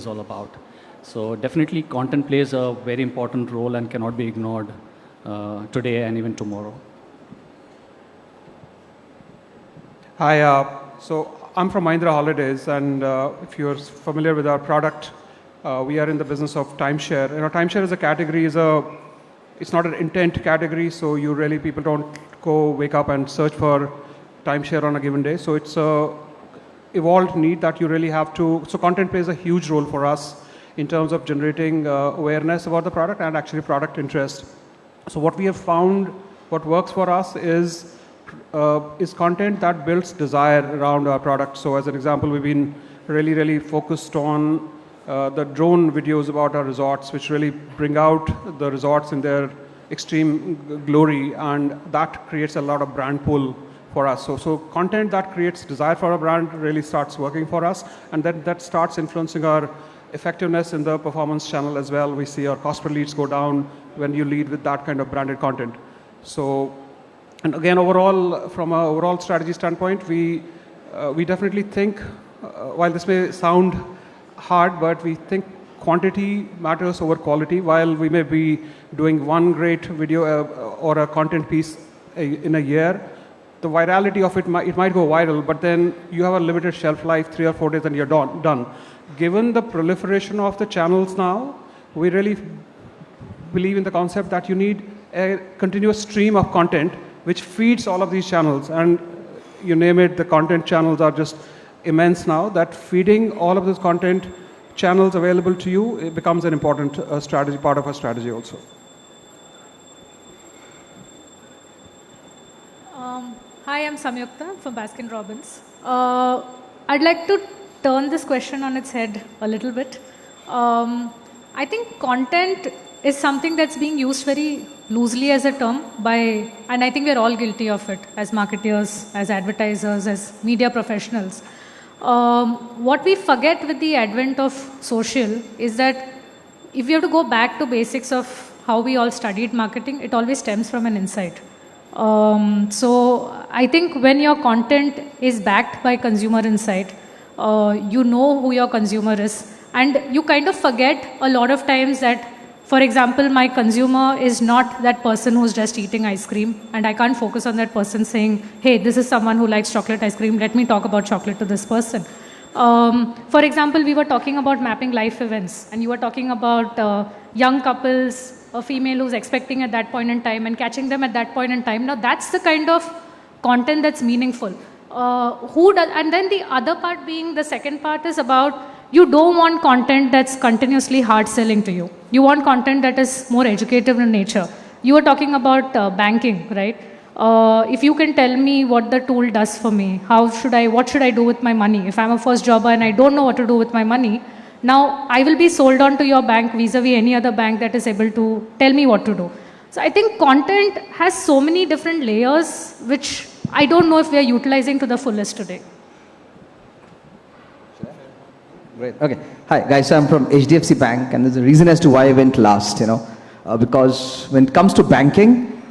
is all about. So definitely content plays a very important role and cannot be ignored today and even tomorrow. Hi, so I'm from Mahindra Holidays, and if you're familiar with our product, we are in the business of timeshare. Timeshare is a category, it's not an intent category, so people don't go wake up and search for timeshare on a given day. So it's a evolved need that you really have to, so content plays a huge role for us in terms of generating awareness about the product and actually product interest. So what we have found, what works for us is content that builds desire around our product. So as an example, we've been really focused on the drone videos about our resorts, which really bring out the resorts in their extreme glory, and that creates a lot of brand pull for us. So content that creates desire for a brand really starts working for us, and then that starts influencing our effectiveness in the performance channel as well. We see our cost per leads go down when you lead with that kind of branded content. So, and again, overall, from an overall strategy standpoint, we definitely think, while this may sound hard, but we think quantity matters over quality. While we may be doing one great video or a content piece in a year, the virality of it might go viral, but then you have a limited shelf life, 3 or 4 days, and you're done. Given the proliferation of the channels now, we really believe in the concept that you need a continuous stream of content which feeds all of these channels, and you name it, the content channels are just immense now, that feeding all of this content channels available to you, it becomes an important strategy, part of our strategy also. Hi, I'm Samyukta from Baskin Robbins. I'd like to turn this question on its head a little bit. I think content is something that's being used very loosely as a term and I think we're all guilty of it as marketers, as advertisers, as media professionals. What we forget with the advent of social is that if you have to go back to basics of how we all studied marketing, it always stems from an insight. So I think when your content is backed by consumer insight, you know who your consumer is, and you kind of forget a lot of times that, for example, my consumer is not that person who's just eating ice cream, and I can't focus on that person saying, hey, this is someone who likes chocolate ice cream, let me talk about chocolate to this person. For example, we were talking about mapping life events, and you were talking about young couples, a female who's expecting at that point in time and catching them at that point in time. Now that's the kind of content that's meaningful. And then the other part being, the second part is about, you don't want content that's continuously hard selling to you. You want content that is more educative in nature. You were talking about banking, right? If you can tell me what the tool does for me, what should I do with my money? If I'm a first jobber and I don't know what to do with my money, now I will be sold on to your bank vis-a-vis any other bank that is able to tell me what to do. So I think content has so many different layers, which I don't know if we are utilizing to the fullest today. Great. Okay. Hi, guys. I'm from HDFC Bank, and there's a reason as to why I went last, because when it comes to banking,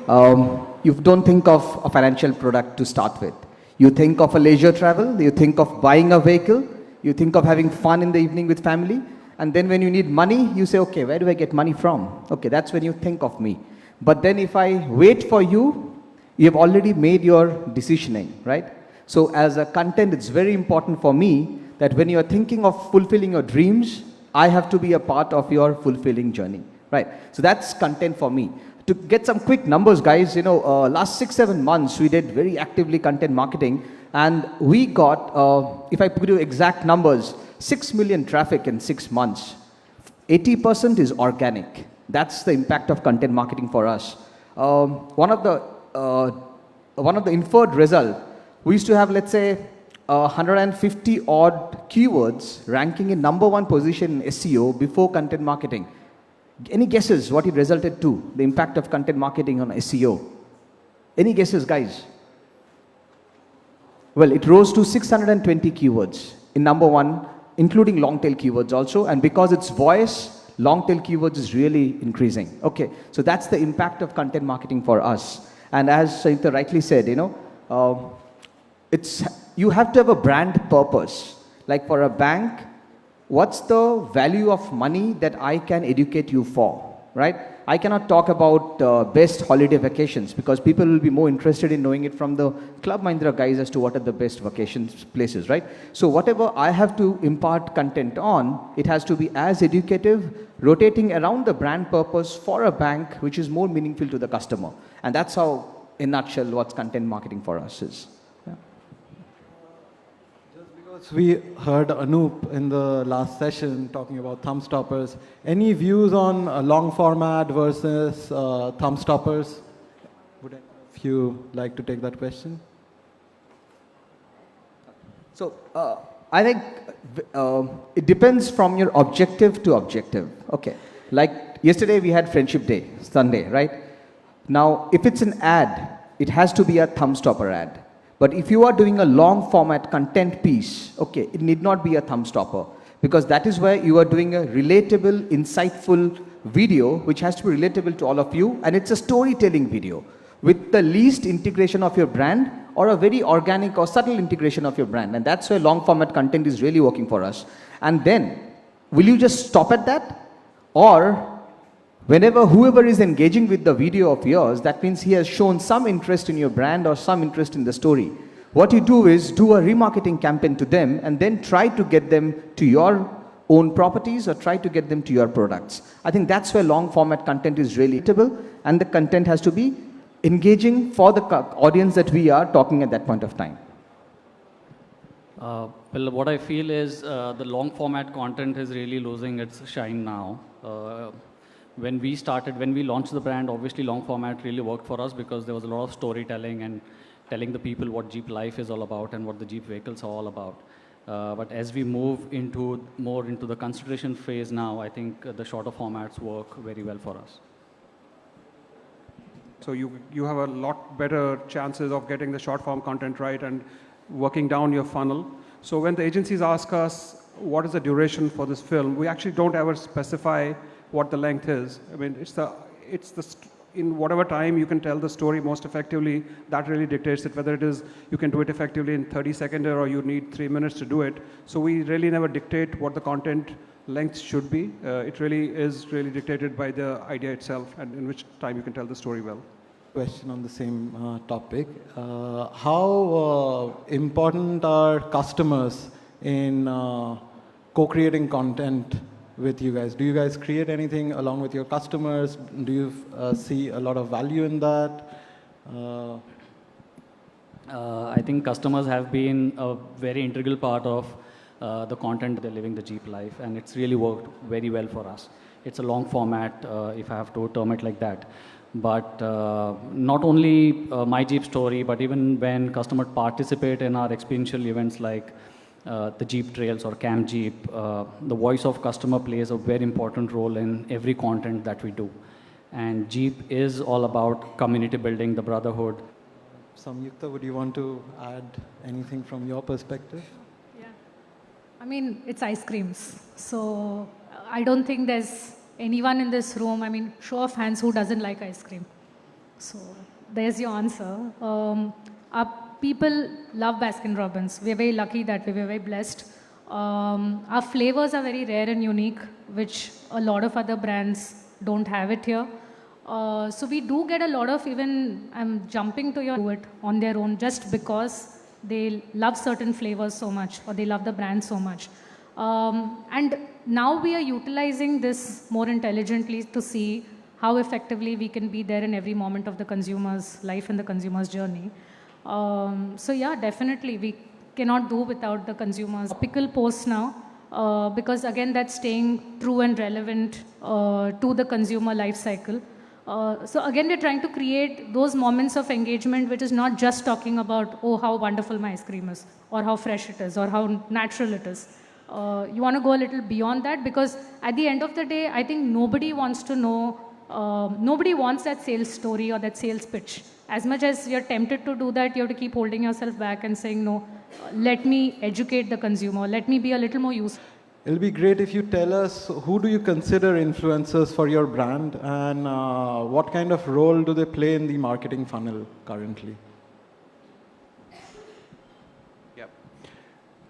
you don't think of a financial product to start with. You think of a leisure travel, you think of buying a vehicle, you think of having fun in the evening with family, and then when you need money, you say, okay, where do I get money from? Okay, that's when you think of me. But then if I wait for you, you have already made your decisioning, right? So as a content, it's very important for me that when you're thinking of fulfilling your dreams, I have to be a part of your fulfilling journey, right? So that's content for me. To get some quick numbers, guys, last 6-7 months, we did very actively content marketing, and we got, if I put you exact numbers, 6 million traffic in 6 months. 80% is organic. That's the impact of content marketing for us. One of the inferred result, we used to have, let's say, 150 odd keywords ranking in #1 position in SEO before content marketing. Any guesses what it resulted to, the impact of content marketing on SEO? Any guesses, guys? Well, it rose to 620 keywords in #1, including long tail keywords also, and because it's voice, long tail keywords is really increasing. Okay, so that's the impact of content marketing for us. And as Sangeeta rightly said, you have to have a brand purpose. Like for a bank, what's the value of money that I can educate you for, right? I cannot talk about best holiday vacations because people will be more interested in knowing it from the Club Mahindra guys as to what are the best vacations places, right? So whatever I have to impart content on, it has to be as educative, rotating around the brand purpose for a bank, which is more meaningful to the customer. And that's how, in a nutshell, what's content marketing for us is. Because we heard Anoop in the last session talking about thumb stoppers. Any views on long format versus thumb stoppers? Would any of you like to take that question? So I think it depends from your objective to objective. Okay, like yesterday we had Friendship Day, Sunday, right? Now, if it's an ad, it has to be a thumb stopper ad. But if you are doing a long format content piece, okay, it need not be a thumb stopper because that is where you are doing a relatable, insightful video which has to be relatable to all of you, and it's a storytelling video with the least integration of your brand or a very organic or subtle integration of your brand, and that's where long format content is really working for us. And then, will you just stop at that? Or whenever whoever is engaging with the video of yours, that means he has shown some interest in your brand or some interest in the story. What you do is do a remarketing campaign to them and then try to get them to your own properties or try to get them to your products. I think that's where long format content is really relatable, and the content has to be engaging for the audience that we are talking at that point of time. Well, what I feel is the long format content is really losing its shine now. When we launched the brand, obviously long format really worked for us because there was a lot of storytelling and telling the people what Jeep life is all about and what the Jeep vehicles are all about. But as we move more into the consideration phase now, I think the shorter formats work very well for us. So you have a lot better chances of getting the short form content right and working down your funnel. So when the agencies ask us, what is the duration for this film, we actually don't ever specify what the length is. I mean, in whatever time you can tell the story most effectively, that really dictates it, whether it is you can do it effectively in 30 seconds or you need 3 minutes to do it. So we really never dictate what the content length should be. It really is really dictated by the idea itself and in which time you can tell the story well. Question on the same topic. How important are customers in co-creating content with you guys? Do you guys create anything along with your customers? Do you see a lot of value in that? I think customers have been a very integral part of the content they're living the Jeep life, and it's really worked very well for us. It's a long format, if I have to term it like that. But not only My Jeep Story, but even when customers participate in our experiential events like the Jeep Trails or Camp Jeep, the voice of customer plays a very important role in every content that we do. And Jeep is all about community building, the brotherhood. Samyukta, would you want to add anything from your perspective? Yeah. I mean, it's ice creams. So I don't think there's anyone in this room, I mean, show of hands who doesn't like ice cream. So there's your answer. Our people love Baskin Robbins. We're very lucky that we were very blessed. Our flavors are very rare and unique, which a lot of other brands don't have it here. So we do get a lot of even, I'm jumping to do it on their own just because they love certain flavors so much or they love the brand so much. And now we are utilizing this more intelligently to see how effectively we can be there in every moment of the consumer's life and the consumer's journey. So yeah, definitely we cannot do without the consumers. Topical posts now, because again that's staying true and relevant to the consumer life cycle. So again we're trying to create those moments of engagement which is not just talking about, oh, how wonderful my ice cream is, or how fresh it is, or how natural it is. You want to go a little beyond that because at the end of the day, I think nobody wants to know, nobody wants that sales story or that sales pitch. As much as you're tempted to do that, you have to keep holding yourself back and saying, no, let me educate the consumer, let me be a little more useful. It'll be great if you tell us who do you consider influencers for your brand and what kind of role do they play in the marketing funnel currently?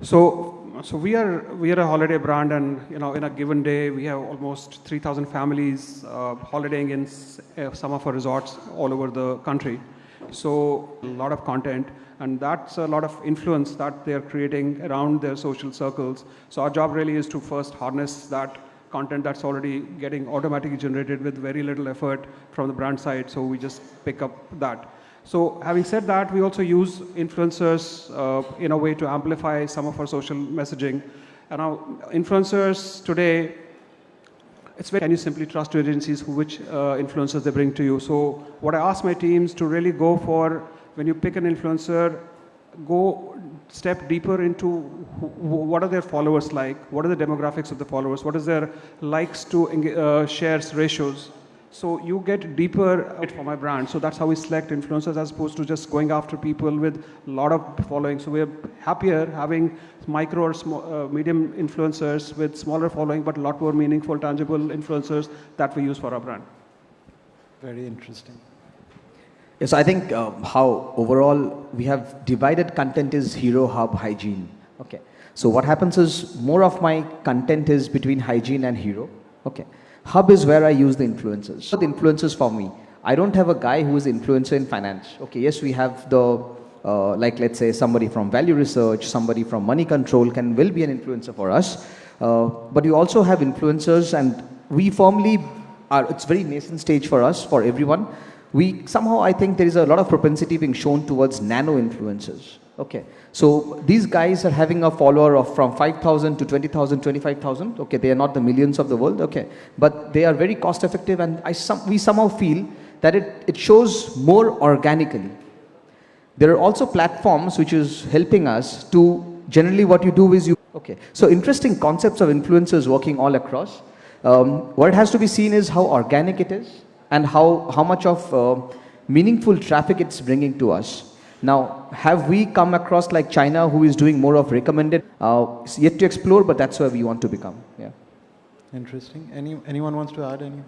So So we are a holiday brand, and in a given day we have almost 3,000 families holidaying in some of our resorts all over the country. So a lot of content, and that's a lot of influence that they are creating around their social circles. So our job really is to first harness that content that's already getting automatically generated with very little effort from the brand side. So we just pick up that. So having said that, we also use influencers in a way to amplify some of our social messaging. And now influencers today, it's very, can you simply trust your agencies which influencers they bring to you? So what I ask my teams to really go for, when you pick an influencer, go step deeper into what are their followers like, what are the demographics of the followers, what is their likes to shares ratios. So you get deeper for my brand. So that's how we select influencers as opposed to just going after people with a lot of following. So we're happier having micro or small, medium influencers with smaller following, but a lot more meaningful, tangible influencers that we use for our brand. Very interesting. Yes, I think how overall we have divided content is hero, hub, hygiene. Okay. So what happens is more of my content is between hygiene and hero. Okay. Hub is where I use the influencers. So the influencers for me, I don't have a guy who is influencer in finance. Okay, yes, we have the, like let's say somebody from value research, somebody from money control will be an influencer for us. But you also have influencers, and we firmly are, it's very nascent stage for us, for everyone. We somehow, I think there is a lot of propensity being shown towards nano influencers. Okay, so these guys are having a follower of from 5,000 to 20,000, 25,000. Okay, they are not the millions of the world. Okay, but they are very cost effective, and we somehow feel that it shows more organically. There are also platforms which is helping us to, generally what you do is you, okay, so interesting concepts of influencers working all across. What has to be seen is how organic it is and how much of meaningful traffic it's bringing to us. Now, have we come across like China, who is doing more of recommended? It's yet to explore, but that's where we want to become. Yeah. Interesting. Anyone wants to add anything?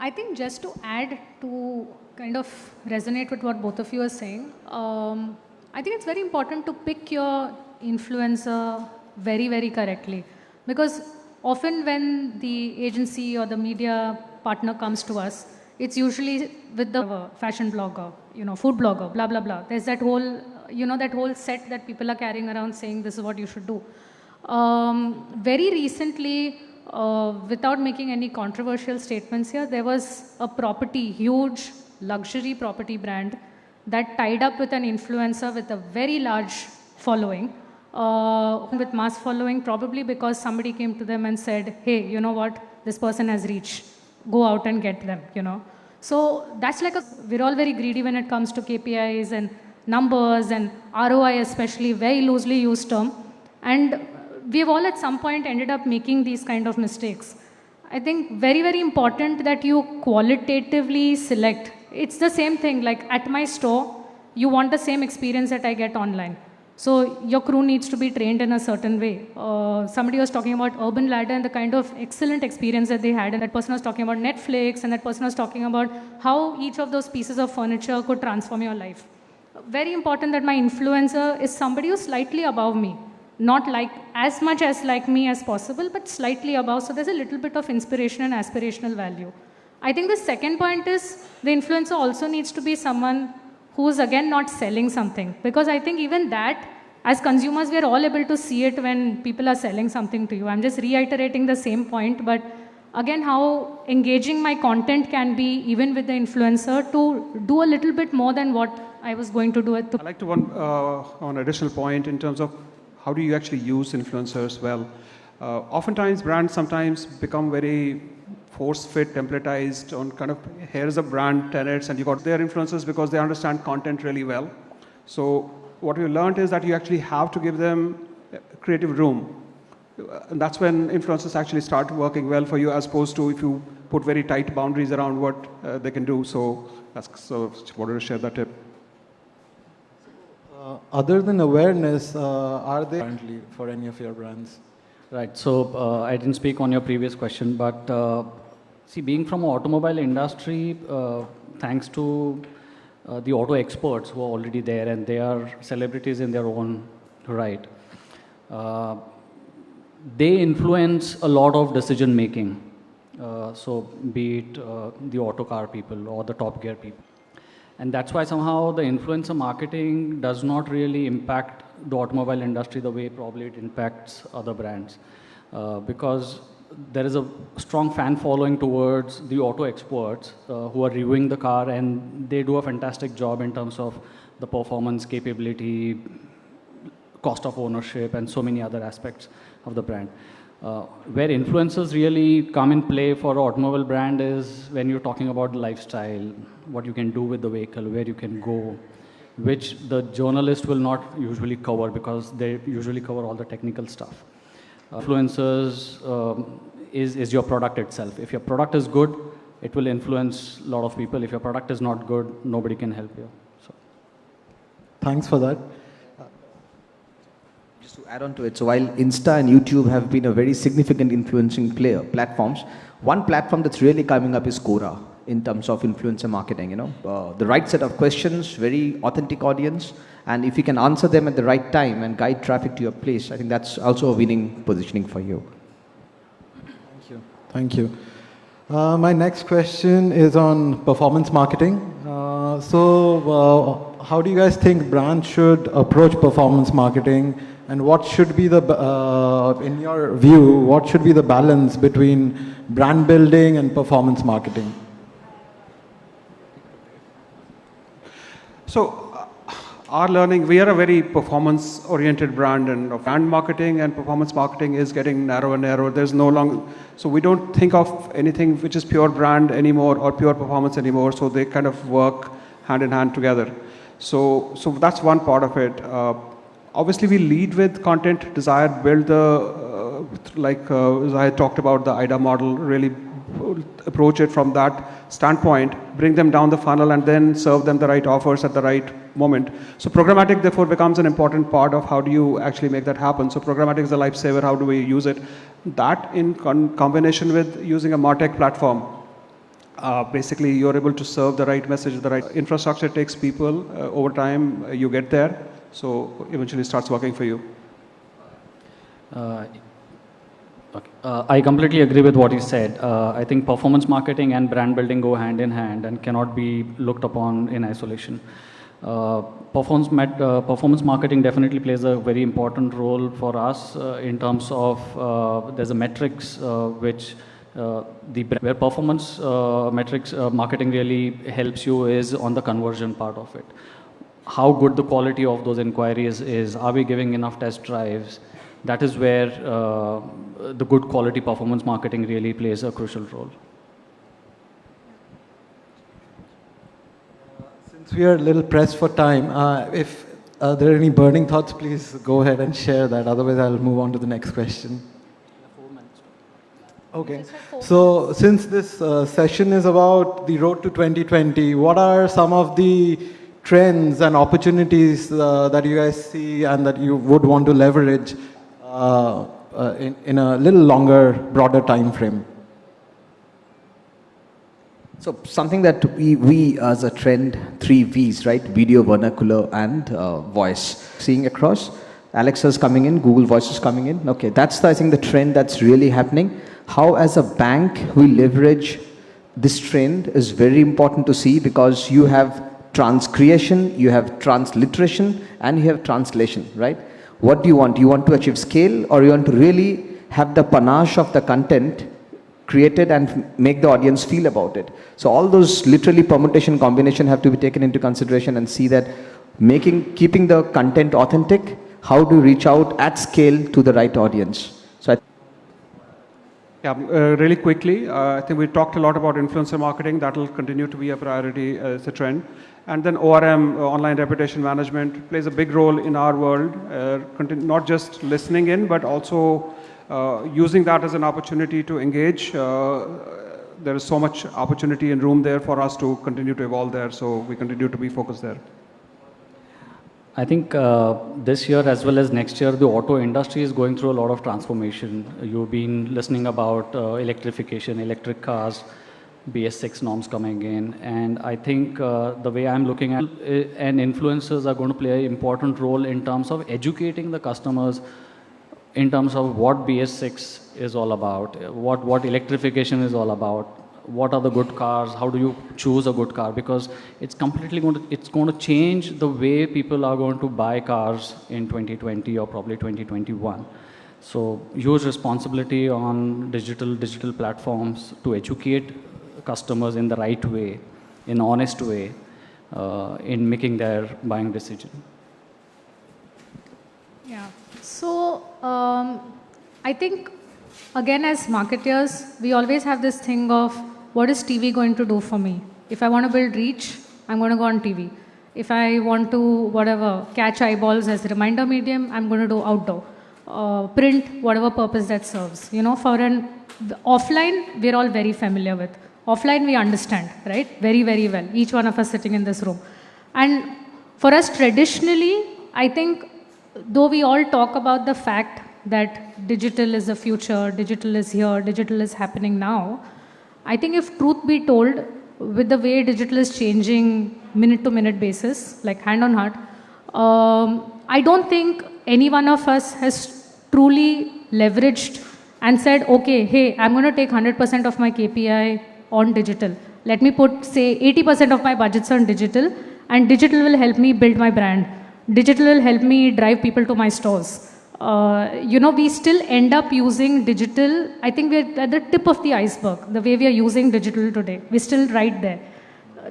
I think just to add to kind of resonate with what both of you are saying, I think it's very important to pick your influencer very, very correctly. Because often when the agency or the media partner comes to us, it's usually with the fashion blogger, food blogger, blah, blah, blah. There's that whole, that whole set that people are carrying around saying this is what you should do. Very recently, without making any controversial statements here, there was a property, huge luxury property brand that tied up with an influencer with a very large following, with mass following, probably because somebody came to them and said, hey, you know what, this person has reach. Go out and get them, So that's like we're all very greedy when it comes to KPIs and numbers and ROI, especially, very loosely used term. And we've all at some point ended up making these kind of mistakes. I think very, very important that you qualitatively select. It's the same thing, like at my store, you want the same experience that I get online. So your crew needs to be trained in a certain way. Somebody was talking about Urban Ladder and the kind of excellent experience that they had, and that person was talking about Netflix, and that person was talking about how each of those pieces of furniture could transform your life. Very important that my influencer is somebody who's slightly above me, not like as much as like me as possible, but slightly above, so there's a little bit of inspiration and aspirational value. I think the second point is the influencer also needs to be someone who's again not selling something, because I think even that, as consumers, we are all able to see it when people are selling something to you. I'm just reiterating the same point, but again, how engaging my content can be even with the influencer to do a little bit more than what I was going to do at the... I'd like to one additional point in terms of how do you actually use influencers well. Oftentimes brands sometimes become very force-fit, templatized on kind of, here's a brand tenets, and you got their influencers because they understand content really well. So what we learned is that you actually have to give them creative room. And that's when influencers actually start working well for you, as opposed to if you put very tight boundaries around what they can do. So just wanted to share that tip. Other than awareness, are they currently for any of your brands? Right. So I didn't speak on your previous question, but see, being from automobile industry, thanks to the auto experts who are already there, and they are celebrities in their own right. Uh, they influence a lot of decision making. So be it the auto car people or the Top Gear people. And that's why somehow the influencer marketing does not really impact the automobile industry the way probably it impacts other brands. Because there is a strong fan following towards the auto experts who are reviewing the car, and they do a fantastic job in terms of the performance, capability, cost of ownership, and so many other aspects of the brand. Where influencers really come in play for an automobile brand is when you're talking about lifestyle, what you can do with the vehicle, where you can go, which the journalist will not usually cover because they usually cover all the technical stuff. Influencers is your product itself. If your product is good, it will influence a lot of people. If your product is not good, nobody can help you. So. Thanks for that. Just to add on to it, so while Insta and YouTube have been a very significant influencing platforms, one platform that's really coming up is Quora in terms of influencer marketing. The right set of questions, very authentic audience, and if you can answer them at the right time and guide traffic to your place, I think that's also a winning positioning for you. Thank you. Thank you. My next question is on performance marketing. How do you guys think brands should approach performance marketing, and what should be the, in your view, what should be the balance between brand building and performance marketing? So, our learning, we are a very performance-oriented brand, and brand marketing and performance marketing is getting narrow and narrow. There's no longer, so we don't think of anything which is pure brand anymore or pure performance anymore. So they kind of work hand in hand together. So that's one part of it. Obviously, we lead with content, desire, build the, as I talked about the IDA model, really approach it from that standpoint, bring them down the funnel, and then serve them the right offers at the right moment. So programmatic, therefore, becomes an important part of how do you actually make that happen. So programmatic is a lifesaver. How do we use it? That in combination with using a MarTech platform, basically you're able to serve the right message, the right infrastructure takes people. Over time, you get there. So eventually starts working for you. Okay. I completely agree with what you said. I think performance marketing and brand building go hand in hand and cannot be looked upon in isolation. Performance marketing definitely plays a very important role for us in terms of there's a metrics which where performance metrics marketing really helps you is on the conversion part of it. How good the quality of those inquiries is. Are we giving enough test drives? That is where the good quality performance marketing really plays a crucial role. Since we are a little pressed for time, if there are any burning thoughts, please go ahead and share that. Otherwise, I'll move on to the next question. Okay. So since this session is about the road to 2020, what are some of the trends and opportunities that you guys see and that you would want to leverage in a little longer, broader time frame? So something that we as a trend, 3 V's, right? Video, vernacular, and voice. Seeing across, Alexa's coming in, Google Voice is coming in. Okay, that's I think the trend that's really happening. How as a bank we leverage this trend is very important to see, because you have transcreation, you have transliteration, and you have translation, right? What do you want? You want to achieve scale, or you want to really have the panache of the content created and make the audience feel about it? So all those literally permutation combination have to be taken into consideration, and see that keeping the content authentic, how to reach out at scale to the right audience. So really quickly, I think we talked a lot about influencer marketing. That will continue to be a priority as a trend. And then ORM, online reputation management, plays a big role in our world, not just listening in, but also using that as an opportunity to engage. There is so much opportunity and room there for us to continue to evolve there, so we continue to be focused there. I think this year as well as next year, the auto industry is going through a lot of transformation. You've been listening about electrification, electric cars. BS6 norms coming in. And I think the way I'm looking at it, and influencers are going to play an important role in terms of educating the customers in terms of what BS6 is all about, what electrification is all about, what are the good cars, how do you choose a good car, because it's completely going to change the way people are going to buy cars in 2020 or probably 2021. So huge responsibility on digital platforms to educate customers in the right way, in honest way, in making their buying decision. Yeah. So I think, again, as marketers, we always have this thing of what is TV going to do for me? If I want to build reach, I'm going to go on TV. If I want to, whatever, catch eyeballs as a reminder medium, I'm going to do outdoor. Print, whatever purpose that serves. You know, for an offline, we're all very familiar with. Offline, we understand, right? Very, very well. Each one of us sitting in this room. And for us, traditionally, I think, though we all talk about the fact that digital is the future, digital is here, digital is happening now, I think if truth be told, with the way digital is changing minute to minute basis, like hand on heart, I don't think any one of us has truly leveraged and said, okay, hey, I'm going to take 100% of my KPI on digital. Let me put, say, 80% of my budgets on digital, and digital will help me build my brand. Digital will help me drive people to my stores. You know, we still end up using digital. I think we're at the tip of the iceberg, the way we are using digital today. We're still right there.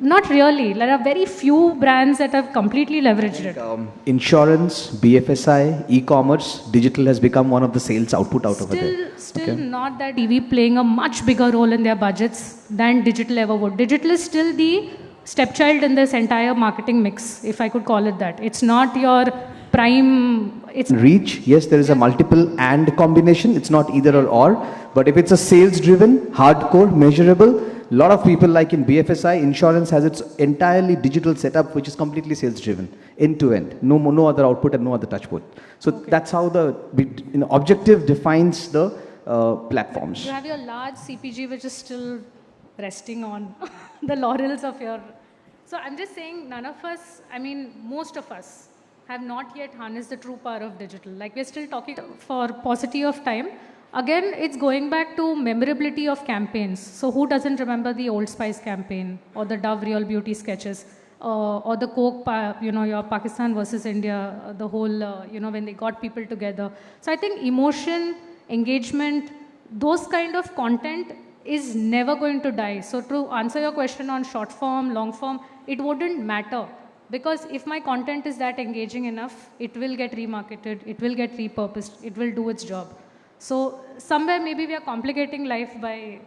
Not really. There are very few brands that have completely leveraged it. Insurance, BFSI, e-commerce, digital has become one of the sales output out over there. Still not that TV playing a much bigger role in their budgets than digital ever would. Digital is still the stepchild in this entire marketing mix, if I could call it that. It's not your prime. It's Reach, yes, there is a multiple and combination. It's not either or. But if it's a sales-driven, hardcore, measurable, a lot of people like in BFSI, insurance has its entirely digital setup, which is completely sales-driven, end-to-end. No other output and no other touch point. So that's how the objective defines the platforms. You have your large CPG, which is still resting on the laurels of your. So I'm just saying, none of us, I mean, most of us have not yet harnessed the true power of digital. Like, we're still talking for paucity of time. Again, it's going back to memorability of campaigns. So who doesn't remember the Old Spice campaign, or the Dove Real Beauty sketches, or the Coke, your Pakistan versus India, the whole, when they got people together. So I think emotion, engagement, those kind of content is never going to die. So to answer your question on short form, long form, it wouldn't matter. Because if my content is that engaging enough, it will get remarketed, it will get repurposed, it will do its job. So somewhere maybe we are complicating life by,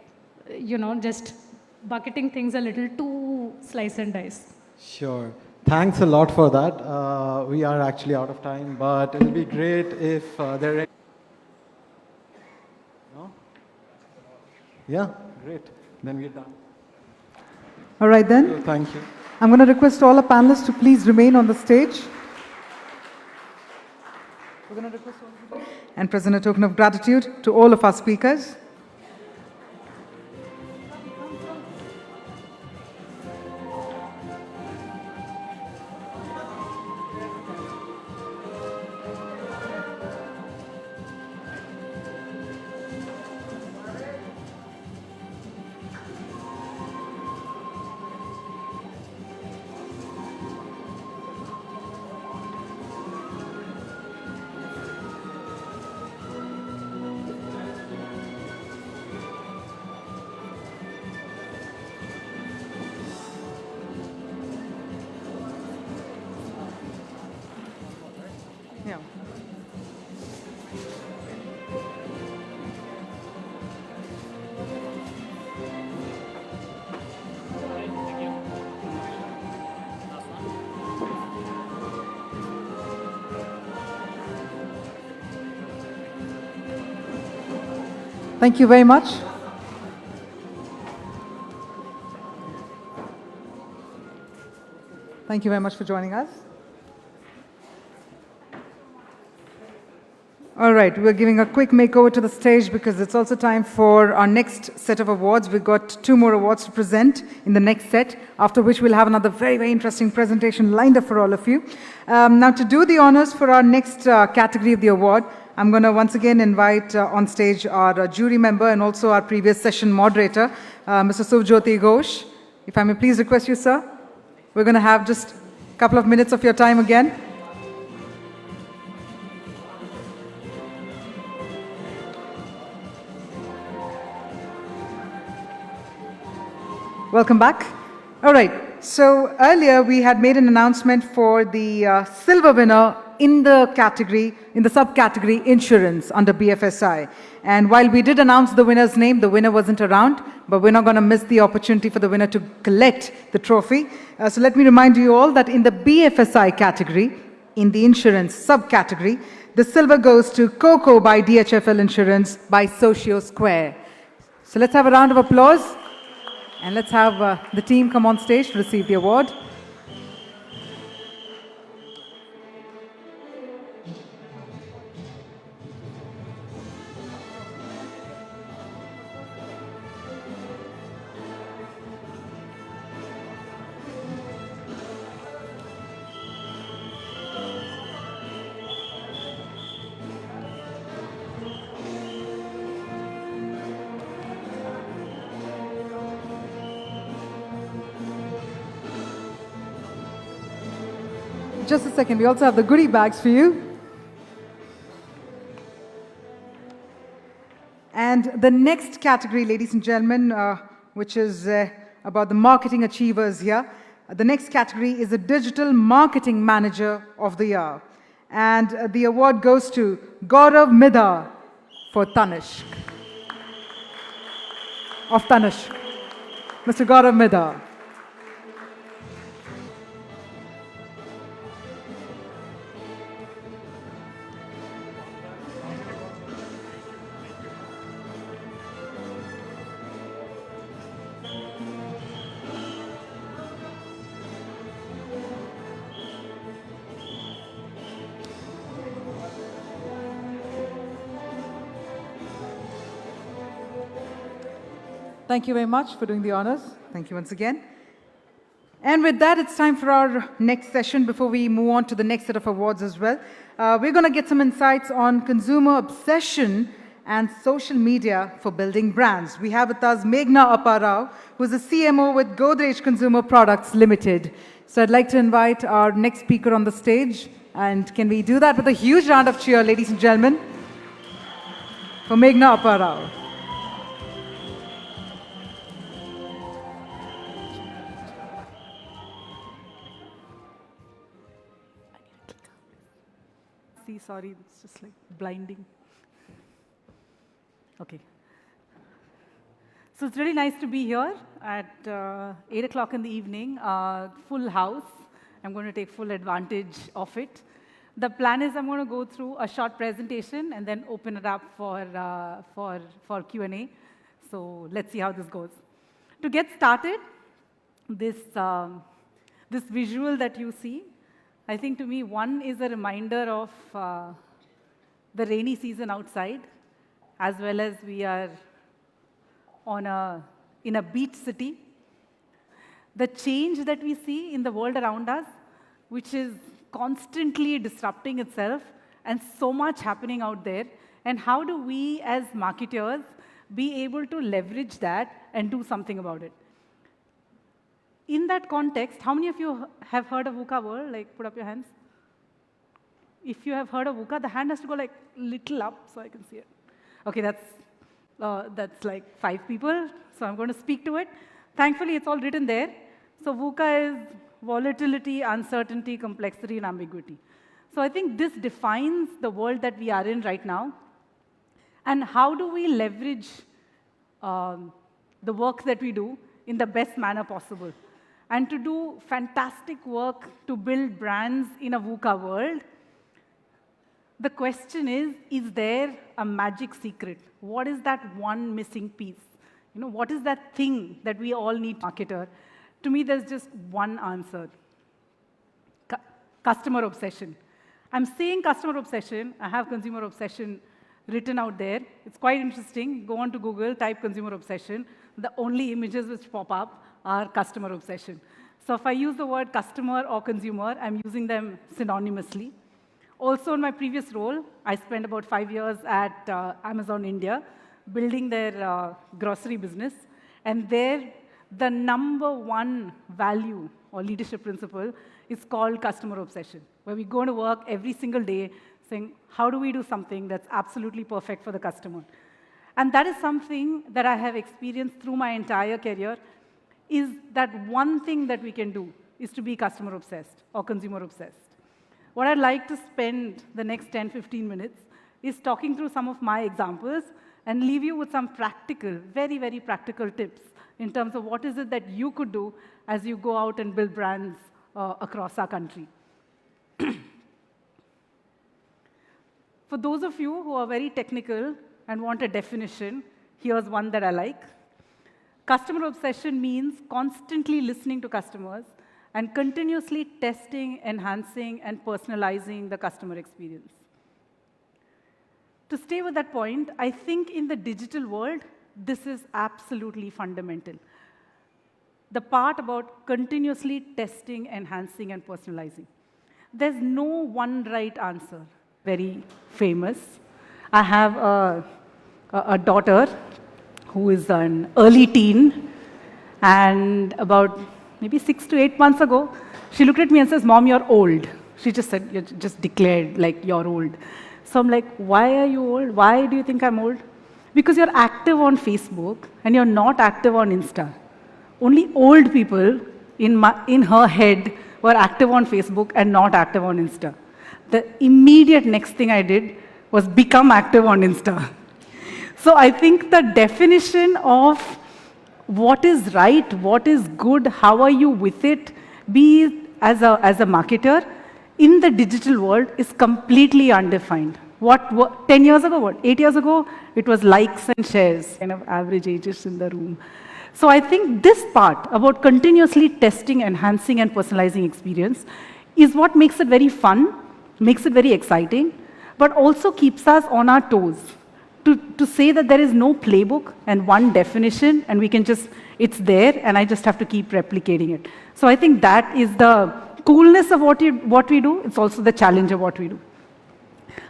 just bucketing things a little too slice and dice. Sure. Thanks a lot for that. We are actually out of time, but it'll be great if there are... No? Yeah, great. Then we're done. All right then. So thank you. I'm going to request all our panelists to please remain on the stage. We're going to request all of you and present a token of gratitude to all of our speakers. Yeah. Thank you very much. Thank you very much for joining us. All right, we're giving a quick makeover to the stage because it's also time for our next set of awards. We've got 2 more awards to present in the next set, after which we'll have another very, very interesting presentation lined up for all of you. Now, to do the honors for our next category of the award, I'm going to once again invite on stage our jury member and also our previous session moderator, Mr. Suvjoti Ghosh. If I may please request you, sir. We're going to have just a couple of minutes of your time again. Welcome back. All right, so earlier we had made an announcement for the silver winner in the category, in the subcategory insurance under BFSI. And while we did announce the winner's name, the winner wasn't around, but we're not going to miss the opportunity for the winner to collect the trophy. So let me remind you all that in the BFSI category, in the insurance subcategory, the silver goes to Coco by DHFL Insurance by Socio Square. So let's have a round of applause. And let's have the team come on stage to receive the award. Just a second, we also have the goodie bags for you. And the next category, ladies and gentlemen, which is about the marketing achievers here. The next category is the Digital Marketing Manager of the Year. And the award goes to Gaurav Midha for Tanishq. Of Tanishq. Mr. Gaurav Midha. Thank you very much for doing the honors. Thank you once again. And with that, it's time for our next session before we move on to the next set of awards as well. We're going to get some insights on consumer obsession and social media for building brands. We have with us Meghna Apparao, who's a CMO with Godrej Consumer Products Limited. So I'd like to invite our next speaker on the stage. And can we do that with a huge round of cheer, ladies and gentlemen, for Meghna Apparao. Sorry, it's just like blinding. Okay. So it's really nice to be here at 8 o'clock in the evening, full house. I'm going to take full advantage of it. The plan is I'm going to go through a short presentation and then open it up for Q&A. So let's see how this goes. To get started, this visual that you see, I think to me, one is a reminder of the rainy season outside, as well as we are in a beach city. The change that we see in the world around us, which is constantly disrupting itself, and so much happening out there, and how do we as marketers be able to leverage that and do something about it? In that context, how many of you have heard of VUCA World? Like, put up your hands. If you have heard of VUCA, the hand has to go like little up so I can see it. Okay, that's like 5 people, so I'm going to speak to it. Thankfully, it's all written there. So VUCA is volatility, uncertainty, complexity, and ambiguity. So I think this defines the world that we are in right now. And how do we leverage the work that we do in the best manner possible? And to do fantastic work to build brands in a VUCA world, the question is there a magic secret? What is that one missing piece? You know, what is that thing that we all need, marketer? To me, there's just one answer. Customer obsession. I'm saying customer obsession. I have consumer obsession written out there. It's quite interesting. Go on to Google, type consumer obsession. The only images which pop up are customer obsession. So if I use the word customer or consumer, I'm using them synonymously. Also, in my previous role, I spent about 5 years at Amazon India, building their grocery business. And there, the number one value or leadership principle is called customer obsession, where we go to work every single day saying, how do we do something that's absolutely perfect for the customer? And that is something that I have experienced through my entire career, is that one thing that we can do is to be customer obsessed or consumer obsessed. What I'd like to spend the next 10, 15 minutes is talking through some of my examples and leave you with some practical, very, very practical tips in terms of what is it that you could do as you go out and build brands across our country. For those of you who are very technical and want a definition, here's one that I like. Customer obsession means constantly listening to customers and continuously testing, enhancing, and personalizing the customer experience. To stay with that point, I think in the digital world, this is absolutely fundamental. The part about continuously testing, enhancing, and personalizing. There's no one right answer. Very famous. I have a daughter who is an early teen, and about maybe 6 to 8 months ago, she looked at me and says, "Mom, you're old." She just said, "You just declared like you're old." So I'm like, "Why are you old? Why do you think I'm old?" Because you're active on Facebook and you're not active on Insta. Only old people in her head were active on Facebook and not active on Insta. The immediate next thing I did was become active on Insta. So I think the definition of what is right, what is good, how are you with it, be it as a marketer, in the digital world is completely undefined. 10 years ago, 8 years ago, it was likes and shares, kind of average ages in the room. So I think this part about continuously testing, enhancing, and personalizing experience is what makes it very fun, makes it very exciting, but also keeps us on our toes. To say that there is no playbook and one definition, and we can just, it's there, and I just have to keep replicating it. So I think that is the coolness of what we do. It's also the challenge of what we do.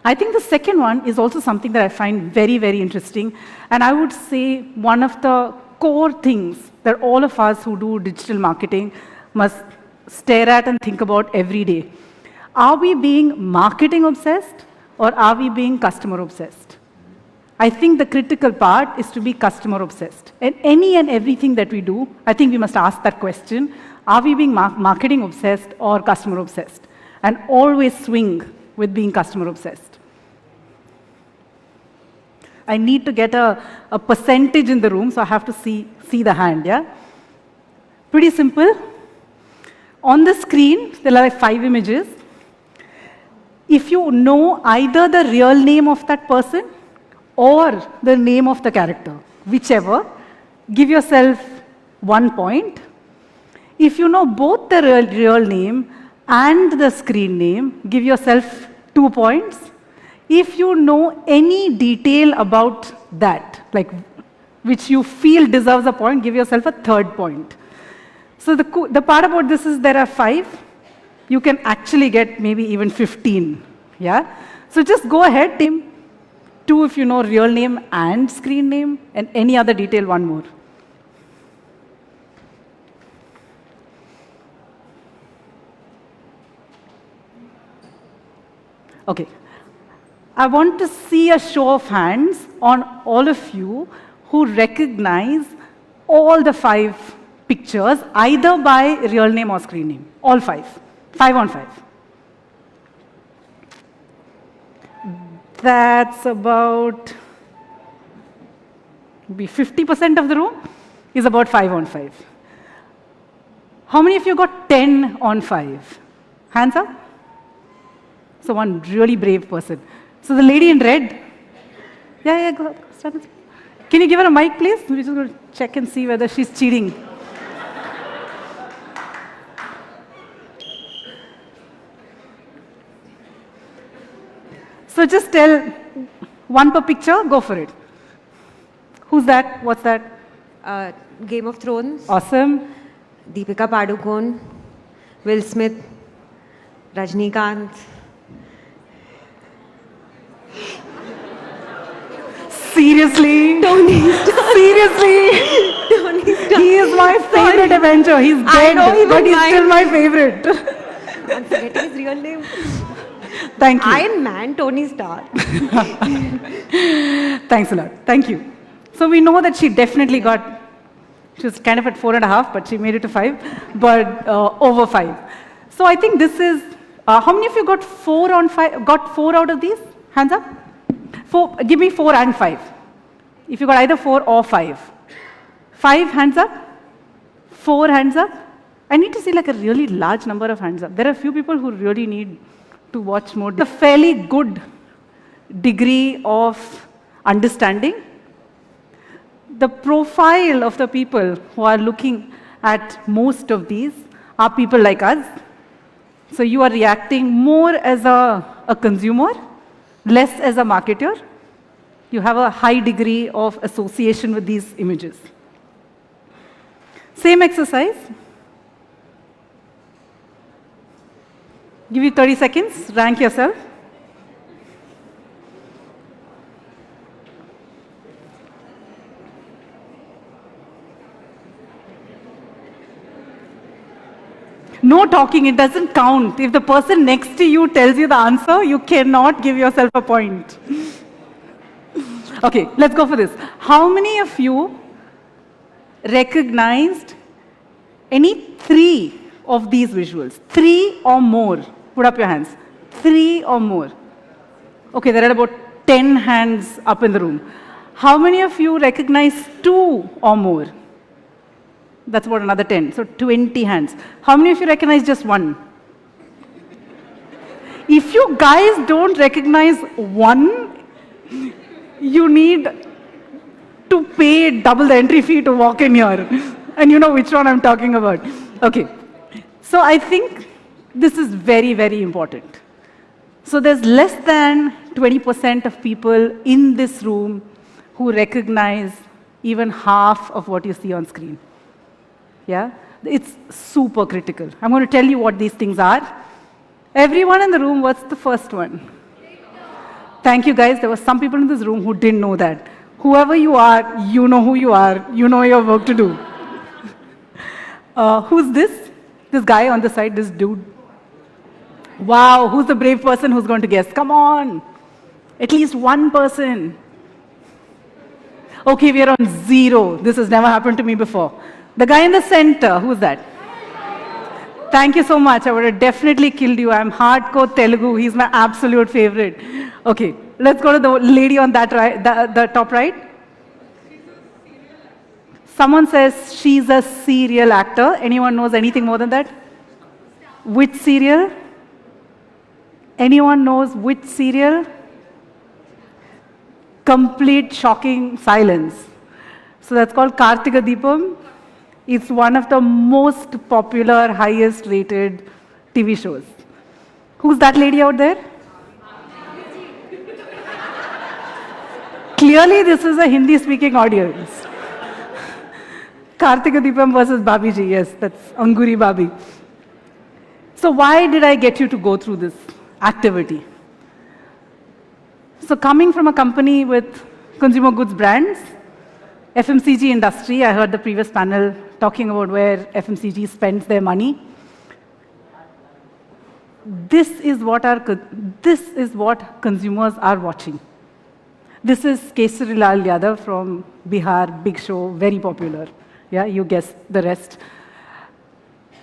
I think the second one is also something that I find very, very interesting, and I would say one of the core things that all of us who do digital marketing must stare at and think about every day. Are we being marketing obsessed or are we being customer obsessed? I think the critical part is to be customer obsessed. And any and everything that we do, I think we must ask that question, are we being marketing obsessed or customer obsessed? And always swing with being customer obsessed. I need to get a percentage in the room, so I have to see the hand, yeah? Pretty simple. On the screen, there are like 5 images. If you know either the real name of that person or the name of the character, whichever, give yourself 1 point. If you know both the real name and the screen name, give yourself 2 points. If you know any detail about that, like which you feel deserves a point, give yourself a 3rd point. So the part about this is there are 5. You can actually get maybe even 15. Yeah? So just go ahead, Tim. 2 if you know real name and screen name, and any other detail, 1 more. Okay. I want to see a show of hands on all of you who recognize all the 5 pictures, either by real name or screen name. All 5. 5 on 5. That's about maybe 50% of the room is about 5 on 5. How many of you got 10 on 5? Hands up? So one really brave person. So the lady in red. Yeah, go start. Can you give her a mic, please? We're just going to check and see whether she's cheating. So just tell one per picture, go for it. Who's that? What's that? Game of Thrones, Awesome. Deepika Padukone, Will Smith, Rajnikant. Seriously? Tony Seriously? Tony Stark. He is my favorite Avenger. He's dead, I know, he was but he's mine. still my favorite. I'm forgetting his real name. Thank you. Iron Man, Tony Stark. Thanks a lot. Thank you. So we know that she definitely got, she was kind of at 4.5, but she made it to 5, but over 5. So I think this is, how many of you got 4 on 5, got 4 out of these? Hands up. 4, give me 4 and 5. If you got either 4 or 5. 5 hands up. 4 hands up. I need to see like a really large number of hands up. There are a few people who really need to watch more. A fairly good degree of understanding. The profile of the people who are looking at most of these are people like us. So you are reacting more as a consumer, less as a marketer. You have a high degree of association with these images. Same exercise. Give you 30 seconds, rank yourself. No talking, it doesn't count. If the person next to you tells you the answer, you cannot give yourself a point. Okay, let's go for this. How many of you recognized any 3 of these visuals? 3 or more? Put up your hands. 3 or more. Okay, there are about 10 hands up in the room. How many of you recognize 2 or more? That's about another 10, so 20 hands. How many of you recognize just 1? If you guys don't recognize 1, you need to pay double the entry fee to walk in here. And you know which one I'm talking about. Okay, so I think this is very, very important. So there's less than 20% of people in this room who recognize even half of what you see on screen. Yeah, it's super critical. I'm going to tell you what these things are. Everyone in the room, what's the first one? Thank you guys. There were some people in this room who didn't know that. Whoever you are, you know who you are. You know your work to do. Who's this? This guy on the side, this dude. Wow, who's the brave person who's going to guess? Come on. At least one person. Okay, we are on 0. This has never happened to me before. The guy in the center, who's that? Thank you so much. I would have definitely killed you. I'm hardcore Telugu. He's my absolute favorite. Okay, let's go to the lady on that right, the top right. Someone says she's a serial actor. Anyone knows anything more than that? Which serial? Anyone knows which serial? Complete shocking silence. So that's called Kartika Deepam. It's one of the most popular, highest rated TV shows. Who's that lady out there? Clearly this is a Hindi speaking audience. Kartika Deepam versus Babiji, yes, that's Anguri Babi. So why did I get you to go through this activity? So coming from a company with consumer goods brands, FMCG industry, I heard the previous panel talking about where FMCG spends their money. This is what consumers are watching. This is Kesari Lal Yadav from Bihar, big show, very popular. Yeah, you guess the rest.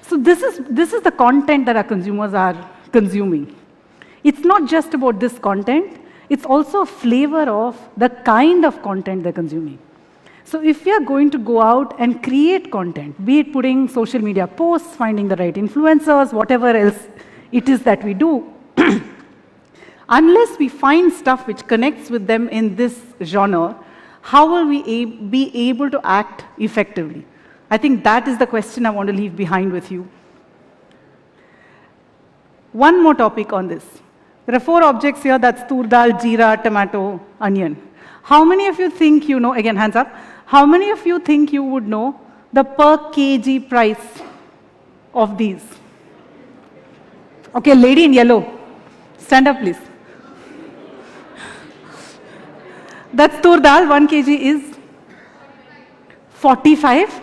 So this is the content that our consumers are consuming. It's not just about this content, it's also a flavor of the kind of content they're consuming. So if we are going to go out and create content, be it putting social media posts, finding the right influencers, whatever else it is that we do, unless we find stuff which connects with them in this genre, how will we be able to act effectively? I think that is the question I want to leave behind with you. One more topic on this. There are 4 objects here, that's tur dal, jeera, tomato, onion. How many of you think you know, again hands up, how many of you think you would know the per kg price of these? Okay, lady in yellow, stand up please. That's tur dal, 1 kg is 45.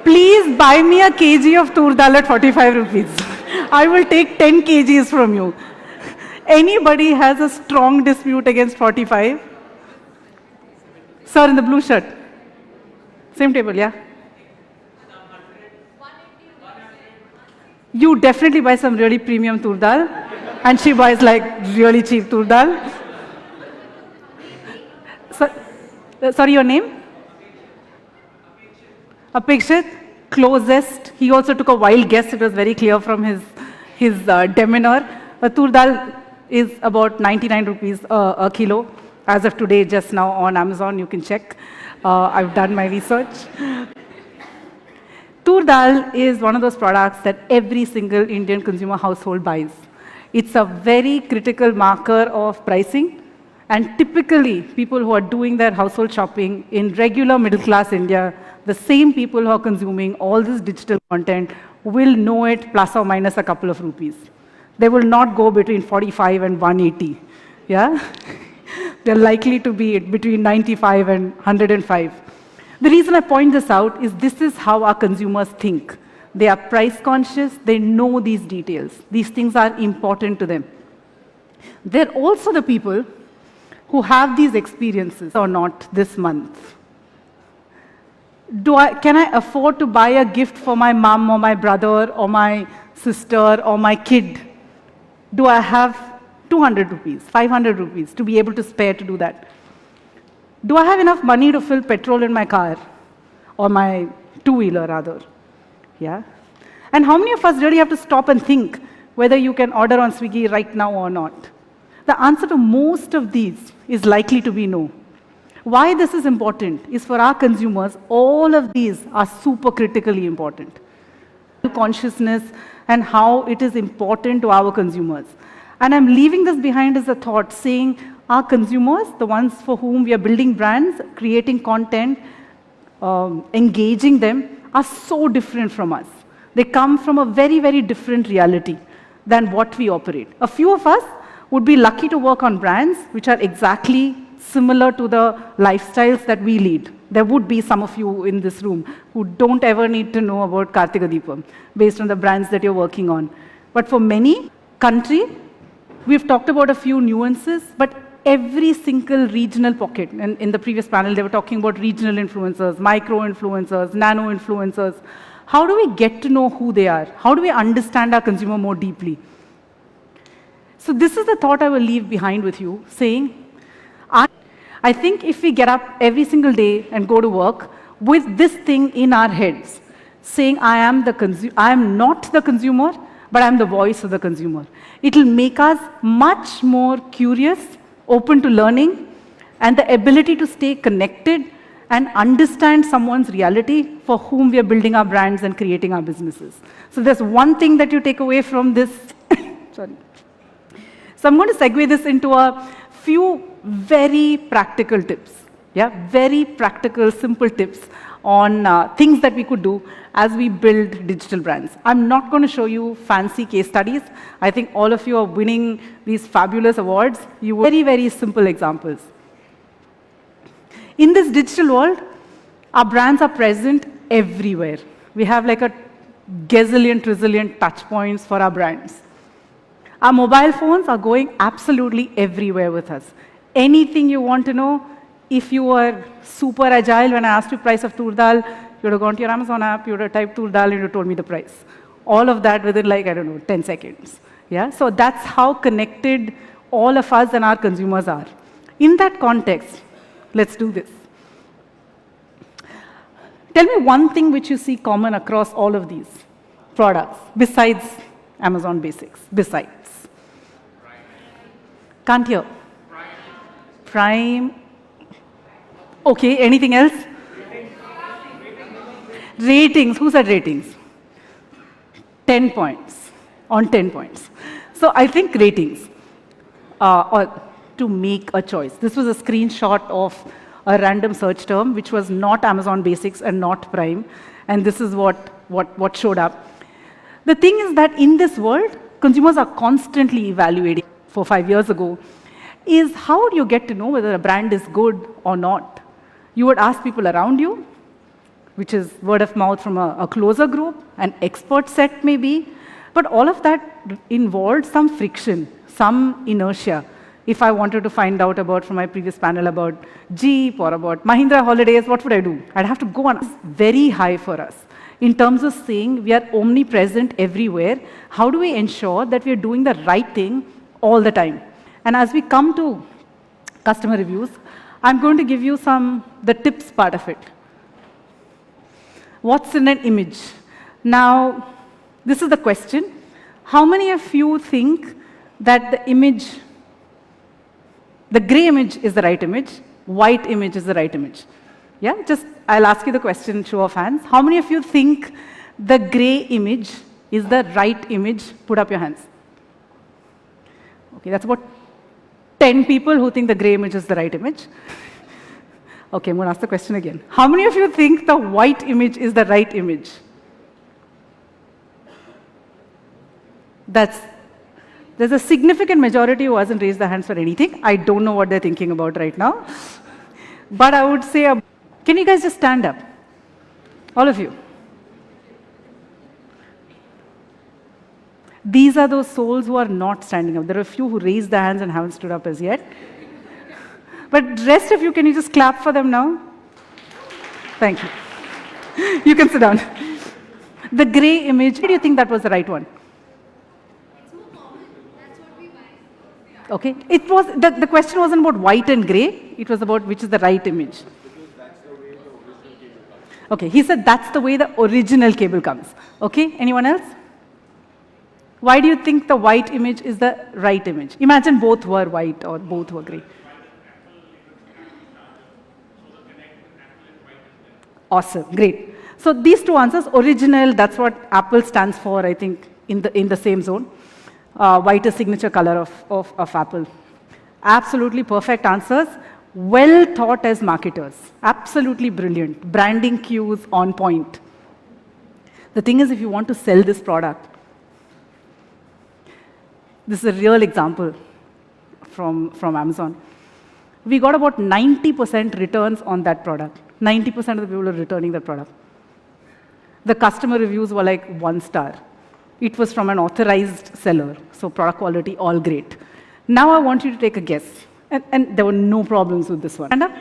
Please buy me a kg of tur dal at 45 rupees. I will take 10 kgs from you. Anybody has a strong dispute against 45? Sir in the blue shirt. Same table, yeah? You definitely buy some really premium tur dal, and she buys like really cheap tur dal. Sorry, your name? Apekshit, closest. He also took a wild guess. It was very clear from his demeanor. Tur dal is about 99 rupees a kilo. As of today, just now on Amazon, you can check. I've done my research. Tur dal is one of those products that every single Indian consumer household buys. It's a very critical marker of pricing. And typically, people who are doing their household shopping in regular middle-class India, the same people who are consuming all this digital content will know it plus or minus a couple of rupees. They will not go between 45 and 180. Yeah? They're likely to be between 95 and 105. The reason I point this out is this is how our consumers think. They are price conscious, they know these details. These things are important to them. They're also the people who have these experiences or not this month. Can I afford to buy a gift for my mom or my brother or my sister or my kid? Do I have 200 rupees, 500 rupees to be able to spare to do that? Do I have enough money to fill petrol in my car or my two-wheeler rather? Yeah? And how many of us really have to stop and think whether you can order on Swiggy right now or not? The answer to most of these is likely to be no. Why this is important is for our consumers, all of these are super critically important. Consciousness and how it is important to our consumers. And I'm leaving this behind as a thought, saying our consumers, the ones for whom we are building brands, creating content, engaging them, are so different from us. They come from a very, very different reality than what we operate. A few of us would be lucky to work on brands which are exactly similar to the lifestyles that we lead. There would be some of you in this room who don't ever need to know about Kartika Deepam based on the brands that you're working on. But for many country, we've talked about a few nuances, but every single regional pocket, and in the previous panel, they were talking about regional influencers, micro-influencers, nano-influencers. How do we get to know who they are? How do we understand our consumer more deeply? So this is the thought I will leave behind with you, saying, I think if we get up every single day and go to work with this thing in our heads, saying I am not the consumer, but I'm the voice of the consumer, it will make us much more curious, open to learning, and the ability to stay connected and understand someone's reality for whom we are building our brands and creating our businesses. So there's one thing that you take away from this. Sorry. So I'm going to segue this into a few very practical tips. Yeah, very practical, simple tips on things that we could do as we build digital brands. I'm not going to show you fancy case studies. I think all of you are winning these fabulous awards. Very, very simple examples. In this digital world, our brands are present everywhere. We have like a gazillion, trizillion touch points for our brands. Our mobile phones are going absolutely everywhere with us. Anything you want to know, if you were super agile, when I asked you price of tur dal, you would have gone to your Amazon app, you would have typed tur dal, and you would have told me the price. All of that within like, I don't know, 10 seconds. Yeah? So that's how connected all of us and our consumers are. In that context, let's do this. Tell me one thing which you see common across all of these products, besides Amazon Basics, besides. Can't hear. Prime. Okay, anything else? Ratings. Who said ratings? 10 points. on 10 points. So I think ratings, or to make a choice. This was a screenshot of a random search term, which was not Amazon Basics and not Prime, and this is what showed up. The thing is that in this world, consumers are constantly evaluating. 5 years ago, is how do you get to know whether a brand is good or not? You would ask people around you, which is word of mouth from a closer group, an expert set maybe, but all of that involved some friction, some inertia. If I wanted to find out about, from my previous panel, about Jeep or about Mahindra Holidays, what would I do? I'd have to go on. It's very high for us. In terms of saying we are omnipresent everywhere, how do we ensure that we are doing the right thing all the time? And as we come to customer reviews, I'm going to give you the tips part of it. What's in an image? Now, this is the question. How many of you think that the gray image is the right image, white image is the right image? Yeah, I'll ask you the question, show of hands. How many of you think the gray image is the right image? Put up your hands. Okay, that's about 10 people who think the gray image is the right image. Okay, I'm going to ask the question again. How many of you think the white image is the right image? There's a significant majority who hasn't raised their hands for anything. I don't know what they're thinking about right now. But I would say, can you guys just stand up? All of you. These are those souls who are not standing up. There are a few who raised their hands and haven't stood up as yet. But rest of you, can you just clap for them now? Thank you. You can sit down. The gray image, do you think that was the right one? Okay, it was, the question wasn't about white and gray, it was about which is the right image. Okay, he said that's the way the original cable comes. Okay, anyone else? Why do you think the white image is the right image? Imagine both were white or both were gray. Awesome, great. So these two answers, original, that's what Apple stands for, I think, in the same zone. White is signature color of Apple. Absolutely perfect answers. Well thought as marketers. Absolutely brilliant. Branding cues on point. The thing is, if you want to sell this product, this is a real example from Amazon. We got about 90% returns on that product. 90% of the people are returning that product. The customer reviews were like 1 star. It was from an authorized seller, so product quality, all great. Now I want you to take a guess. And there were no problems with this one. Stand up.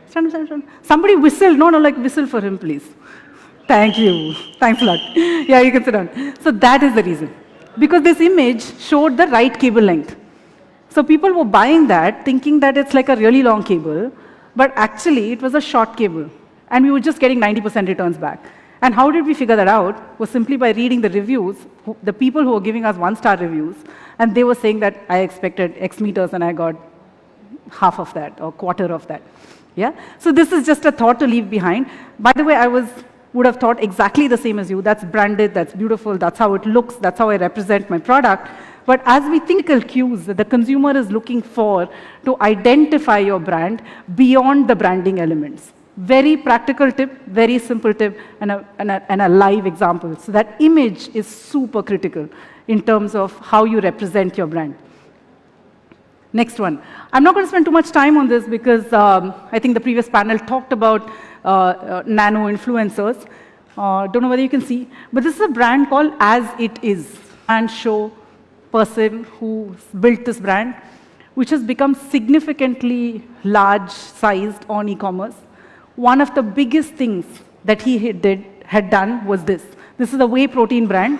Stand up. Somebody whistle. No, like whistle for him, please. Thank you. Thanks a lot. Yeah, you can sit down. So that is the reason. Because this image showed the right cable length. So people were buying that, thinking that it's like a really long cable, but actually it was a short cable. And we were just getting 90% returns back. And how did we figure that out? Was simply by reading the reviews, the people who were giving us 1-star reviews, and they were saying that I expected X meters and I got half of that or quarter of that. Yeah? So this is just a thought to leave behind. By the way, I would have thought exactly the same as you. That's branded, that's beautiful, that's how it looks, that's how I represent my product. But as we think of cues that the consumer is looking for to identify your brand beyond the branding elements. Very practical tip, very simple tip, and a live example. So that image is super critical in terms of how you represent your brand. Next one. I'm not going to spend too much time on this because I think the previous panel talked about nano influencers. Don't know whether you can see, but this is a brand called As It Is. And show person who built this brand, which has become significantly large-sized on e-commerce. One of the biggest things that he had done was this. This is a whey protein brand,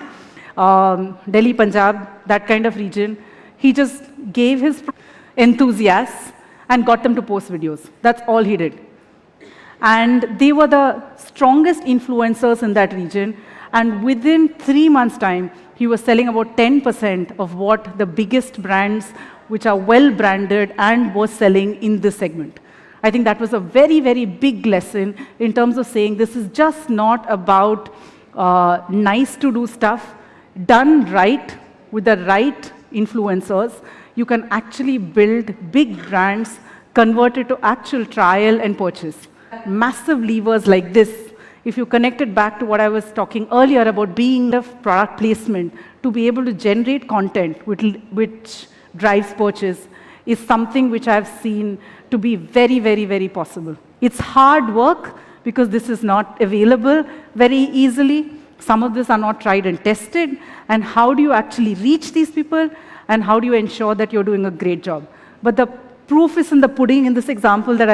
Delhi, Punjab, that kind of region. He just gave his enthusiasts and got them to post videos. That's all he did. And they were the strongest influencers in that region. And within 3 months' time, he was selling about 10% of what the biggest brands, which are well branded, and was selling in this segment. I think that was a very, very big lesson in terms of saying this is just not about nice to do stuff. Done right, with the right influencers, you can actually build big brands converted to actual trial and purchase. Massive levers like this, if you connect it back to what I was talking earlier about being the product placement, to be able to generate content which drives purchase, is something which I've seen to be very, very, very possible. It's hard work because this is not available very easily. Some of this are not tried and tested. And how do you actually reach these people? And how do you ensure that you're doing a great job? But the proof is in the pudding in this example that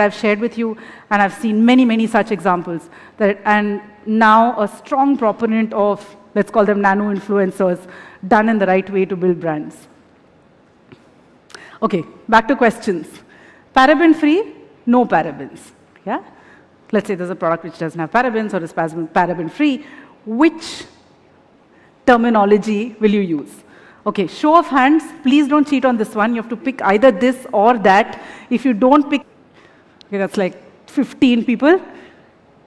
I've shared with you, and I've seen many, many such examples. And now a strong proponent of, let's call them nano influencers, done in the right way to build brands. Okay, back to questions. Paraben-free, no parabens. Yeah? Let's say there's a product which doesn't have parabens or is paraben-free. Which terminology will you use? Okay, show of hands, please don't cheat on this one. You have to pick either this or that. If you don't pick, okay, that's like 15 people.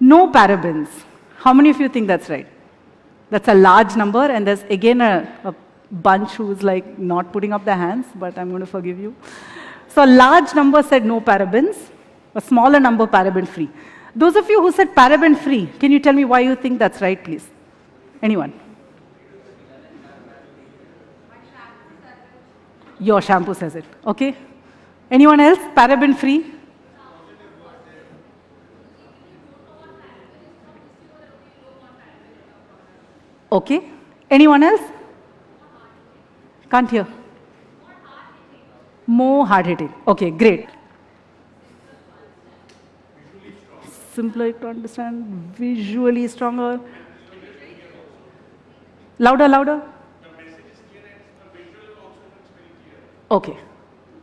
No parabens. How many of you think that's right? That's a large number, and there's again a bunch who's like not putting up their hands, but I'm going to forgive you. So a large number said no parabens, a smaller number paraben-free. Those of you who said paraben-free, can you tell me why you think that's right, please? Anyone? Your shampoo says it. Okay. Anyone else? Paraben-free? Okay. Anyone else? Can't hear. More hard-hitting. Okay, great. Simpler to understand, visually stronger. Louder, louder. Okay.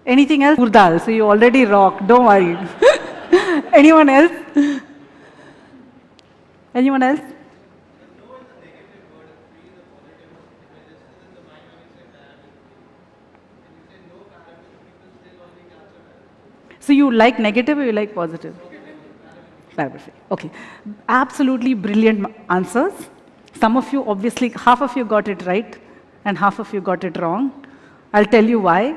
Anything else? Urdal, so you already rock, don't worry. Anyone else? Anyone else? So you like negative or you like positive? Paraben-free. Okay. Absolutely brilliant answers. Some of you, obviously, half of you got it right and half of you got it wrong. I'll tell you why.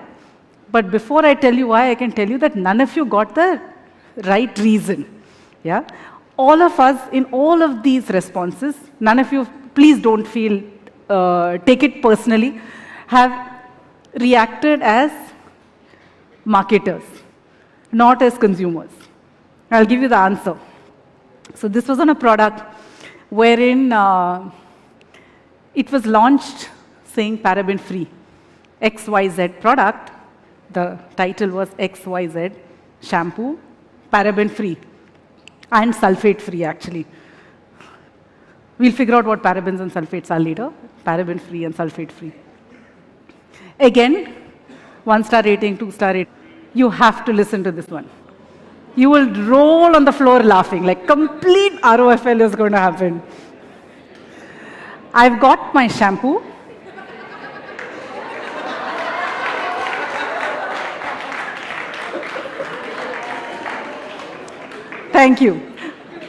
But before I tell you why, I can tell you that none of you got the right reason. Yeah? All of us, in all of these responses, none of you, please don't feel, take it personally, have reacted as marketers, not as consumers. I'll give you the answer. So this was on a product wherein it was launched saying paraben-free. XYZ product, the title was XYZ shampoo, paraben-free and sulfate-free actually. We'll figure out what parabens and sulfates are later, paraben-free and sulfate-free. Again, 1-star rating, 2-star rating. You have to listen to this one. You will roll on the floor laughing, like complete ROFL is going to happen. I've got my shampoo. Thank you.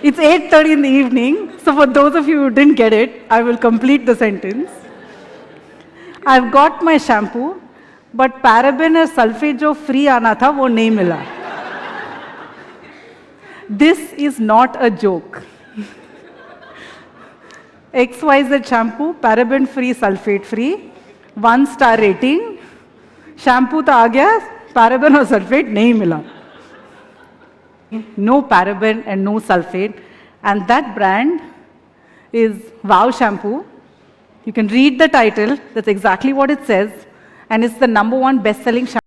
It's 8:30 in the evening, so for those of you who didn't get it, I will complete the sentence. I've got my shampoo, but paraben और sulfate जो free आना था वो नहीं मिला. This is not a joke. XYZ shampoo, paraben free, sulfate free, 1-star rating. Shampoo तो आ गया, paraben और sulfate नहीं मिला. No paraben and no sulfate, and that brand is Wow Shampoo. You can read the title, that's exactly what it says, and it's the #1 best-selling shampoo.